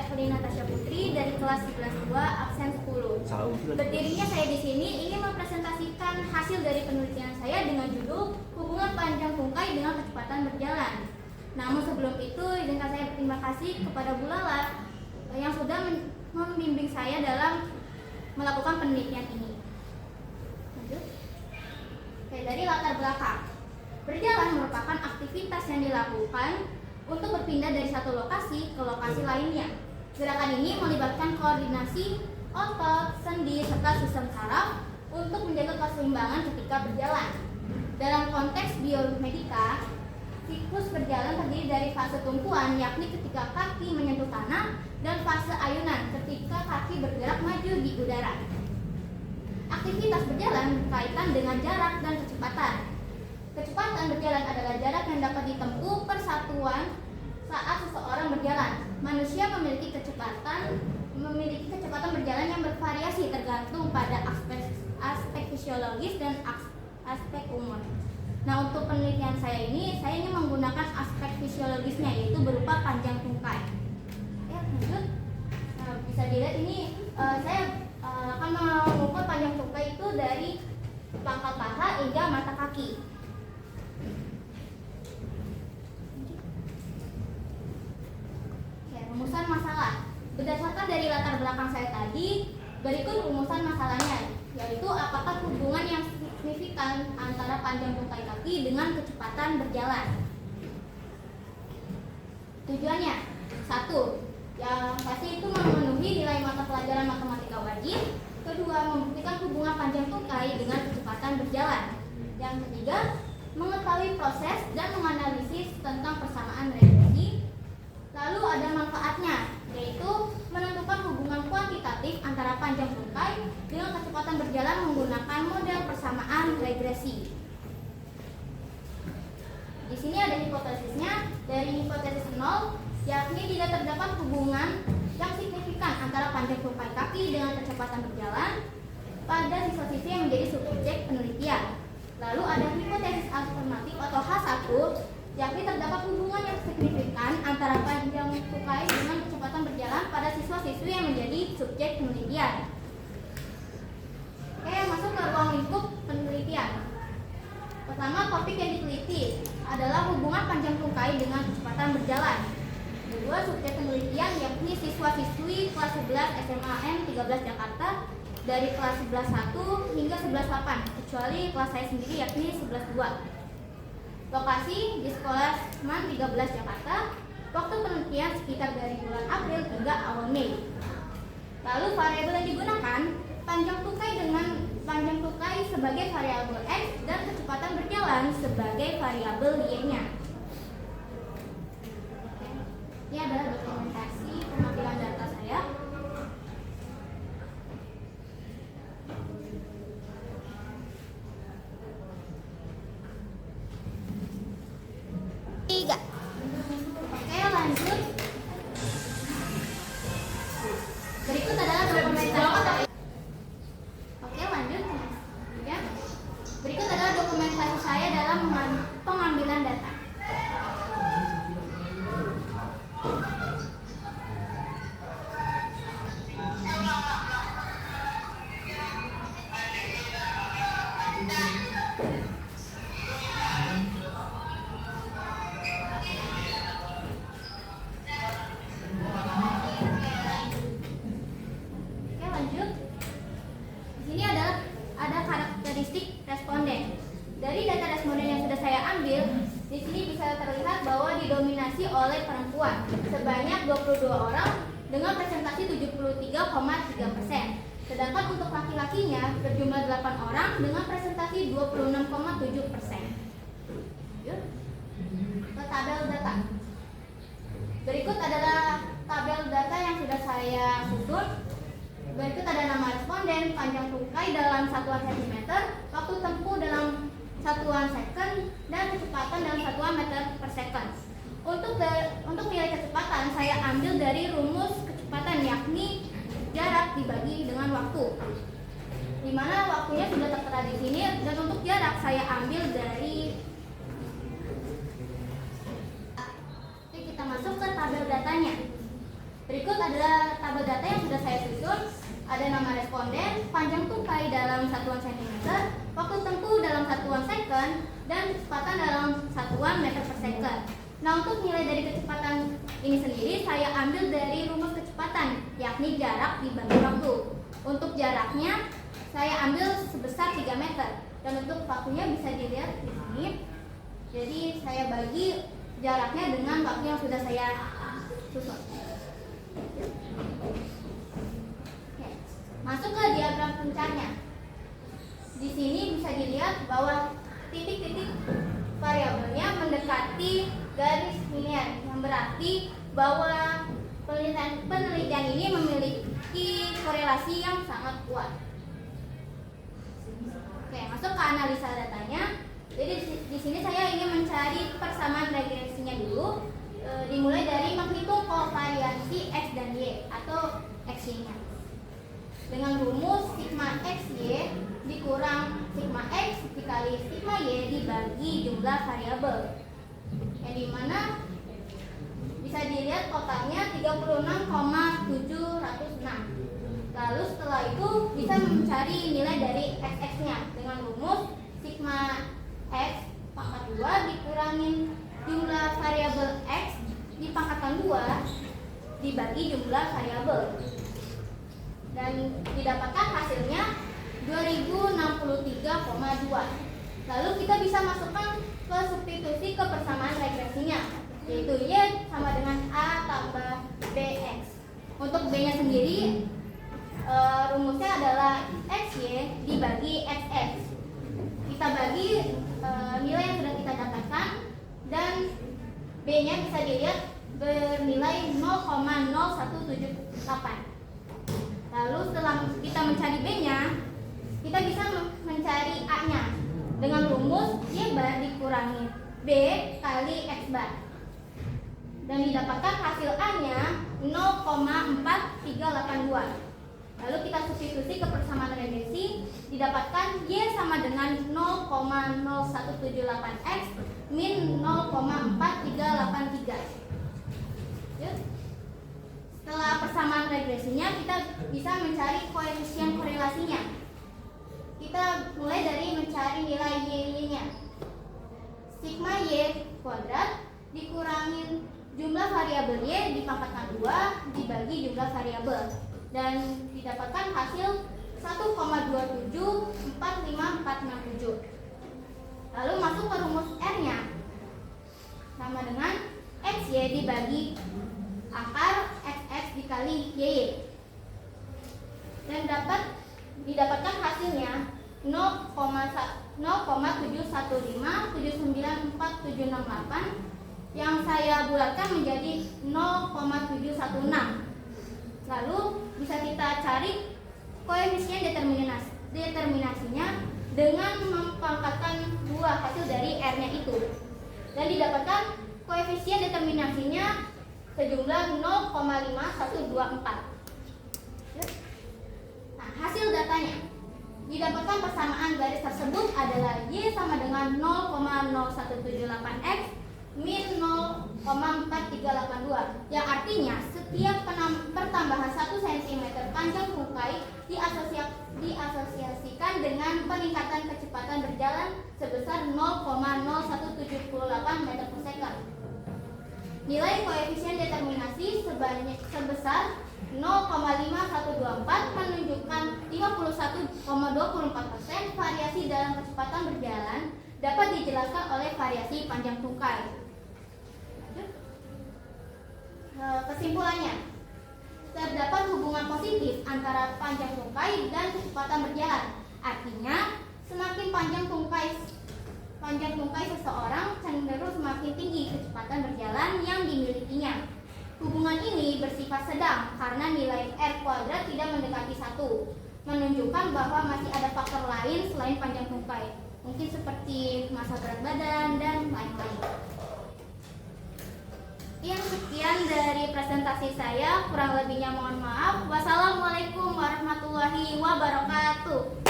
Evelyn Natasha Putri dari kelas 11-2 absen 10. Berdirinya saya di sini ingin mempresentasikan hasil dari penelitian saya dengan judul hubungan panjang tungkai dengan kecepatan berjalan. Namun sebelum itu, izinkan saya berterima kasih kepada Bu Lala yang sudah membimbing saya dalam melakukan penelitian ini. Lanjut. Oke, dari latar belakang. Berjalan merupakan aktivitas yang dilakukan untuk berpindah dari satu lokasi ke lokasi lainnya. Gerakan ini melibatkan koordinasi otot, sendi, serta sistem saraf untuk menjaga keseimbangan ketika berjalan. Dalam konteks biomedika, siklus berjalan terdiri dari fase tumpuan, yakni ketika kaki menyentuh tanah, dan fase ayunan ketika kaki bergerak maju di udara. Aktivitas berjalan berkaitan dengan jarak dan kecepatan. Kecepatan berjalan adalah jarak yang dapat ditempuh persatuan saat seseorang berjalan. Manusia memiliki kecepatan berjalan yang bervariasi tergantung pada aspek fisiologis dan aspek umur. Nah, untuk penelitian saya ini, saya ingin menggunakan aspek fisiologisnya, yaitu berupa panjang tungkai. Ya, lanjut. Nah, bisa dilihat ini saya akan mengukur panjang tungkai itu dari pangkal paha hingga mata kaki. Rumusan masalah. Berdasarkan dari latar belakang saya tadi, berikut rumusan masalahnya, yaitu apakah hubungan yang signifikan antara panjang tungkai kaki dengan kecepatan berjalan. Tujuannya, 1. Yang pasti itu memenuhi nilai mata pelajaran matematika wajib. Kedua, membuktikan hubungan panjang tungkai dengan kecepatan berjalan. Yang ketiga, mengetahui proses dan menganalisis tentang persamaan regresi. Lalu ada manfaatnya, yaitu menentukan hubungan kuantitatif antara panjang tungkai dengan kecepatan berjalan menggunakan model persamaan regresi. Di sini ada hipotesisnya. Dari hipotesis 0, yakni tidak terdapat hubungan yang signifikan antara panjang tungkai kaki dengan kecepatan berjalan pada siswa-siswi yang menjadi subjek penelitian. Lalu ada hipotesis alternatif atau H1, yakni terdapat hubungan yang signifikan antara panjang tungkai dengan kecepatan berjalan pada siswa-siswi yang menjadi subjek penelitian. Oke, masuk ke ruang lingkup penelitian. Pertama, topik yang diteliti adalah hubungan panjang tungkai dengan kecepatan berjalan. Kedua, subjek penelitian yakni siswa-siswi kelas 11 SMA N13 Jakarta dari kelas 11-1 hingga 11-8, kecuali kelas saya sendiri yakni 11-2. Lokasi di Sekolah MAN 13 Jakarta. Waktu penelitian sekitar dari bulan April hingga awal Mei. Lalu variabel yang digunakan panjang tungkai sebagai variabel X dan kecepatan berjalan sebagai variabel Y-nya. Ini adalah dokumentasi pengambilan data saya. Oke, lanjut. Berikut adalah dokumentasi. Oke, lanjut. Ya. Berikut adalah dokumentasi saya dalam pengambilan data. Dari data responden yang sudah saya ambil, di sini bisa terlihat bahwa didominasi oleh perempuan sebanyak 22 orang dengan presentasi 73,3%. Sedangkan untuk laki-lakinya berjumlah 8 orang dengan presentasi 26,7%. Ke tabel data. Berikut adalah tabel data yang sudah saya susun. Berikut ada nama responden, panjang tungkai dalam satuan cm, waktu tempuh dalam satuan second, dan kecepatan dalam satuan meter per second. Untuk nilai kecepatan saya ambil dari rumus kecepatan, yakni jarak dibagi dengan waktu, di mana waktunya sudah tertera di sini. Dan untuk jarak saya ambil dari. Oke, kita masuk ke tabel datanya. Berikut adalah tabel data yang sudah saya susun. Ada nama responden, panjang tungkai dalam satuan cm, waktu tempuh dalam satuan second, dan kecepatan dalam satuan meter per second. Nah, untuk nilai dari kecepatan ini sendiri saya ambil dari rumus kecepatan, yakni jarak dibagi waktu. Untuk jaraknya saya ambil sebesar 3 meter, dan untuk waktunya bisa dilihat di sini. Jadi saya bagi jaraknya dengan waktu yang sudah saya susun. Masuk ke diagram pencarnya. Di sini bisa dilihat bahwa titik-titik variabelnya mendekati garis linear, yang berarti bahwa penelitian ini memiliki korelasi yang sangat kuat. Oke, masuk ke analisa datanya. Jadi di sini saya ingin mencari persamaan regresinya dulu. Dimulai dari menghitung kovariansi X dan Y atau X-nya. Dengan rumus sigma XY dikurang sigma X dikali sigma Y dibagi jumlah variabel. Yang dimana bisa dilihat totalnya 36,706. Lalu setelah itu bisa mencari nilai dari XX-nya dengan rumus sigma X pangkat 2 dikurangin jumlah variabel X dipangkatkan 2 dibagi jumlah variabel. Dan didapatkan hasilnya 2063,2. Lalu kita bisa masukkan ke substitusi ke persamaan regresinya, yaitu Y sama dengan A tambah BX. Untuk B-nya sendiri rumusnya adalah XY dibagi XX. Kita bagi nilai yang sudah kita dapatkan, dan B-nya bisa dilihat bernilai 0,0178. Lalu setelah kita mencari B-nya, kita bisa mencari A-nya dengan rumus Y bar dikurangi B kali X bar. Dan didapatkan hasil A-nya 0,4382. Lalu kita substitusi ke persamaan regresi, didapatkan Y sama dengan 0,0178X min 0,4383. Setelah persamaan regresinya, kita bisa mencari koefisien korelasinya. Kita mulai dari mencari nilai Y-nya. Sigma Y kuadrat dikurangin jumlah variabel Y dipangkatkan 2 dibagi jumlah variabel. Dan didapatkan hasil 1,2745467. Lalu masuk ke rumus R-nya. Sama dengan XY dibagi akar XX dikali YY. Dan didapatkan hasilnya 0,715794768 yang saya bulatkan menjadi 0,716. Lalu bisa kita cari koefisien determinasinya dengan mempangkatkan 2 hasil dari R-nya itu. Dan didapatkan koefisien determinasinya sejumlah 0,5124. Nah, hasil datanya didapatkan persamaan garis tersebut adalah Y sama dengan 0,0178X min 0,4382, yang artinya setiap pertambahan 1 cm panjang tungkai diasosiasikan dengan peningkatan kecepatan berjalan sebesar 0,0178 meter per second. Nilai koefisien determinasi sebesar 0,5124 menunjukkan 51,24% variasi dalam kecepatan berjalan dapat dijelaskan oleh variasi panjang tungkai. Kesimpulannya, terdapat hubungan positif antara panjang tungkai dan kecepatan berjalan. Artinya, semakin panjang tungkai seseorang, cenderung semakin tinggi kecepatan berjalan yang dimilikinya. Hubungan ini bersifat sedang karena nilai R kuadrat tidak mendekati 1, menunjukkan bahwa masih ada faktor lain selain panjang tungkai, mungkin seperti massa berat badan dan lain-lain. Sekian dari presentasi saya, kurang lebihnya mohon maaf. Wassalamualaikum warahmatullahi wabarakatuh.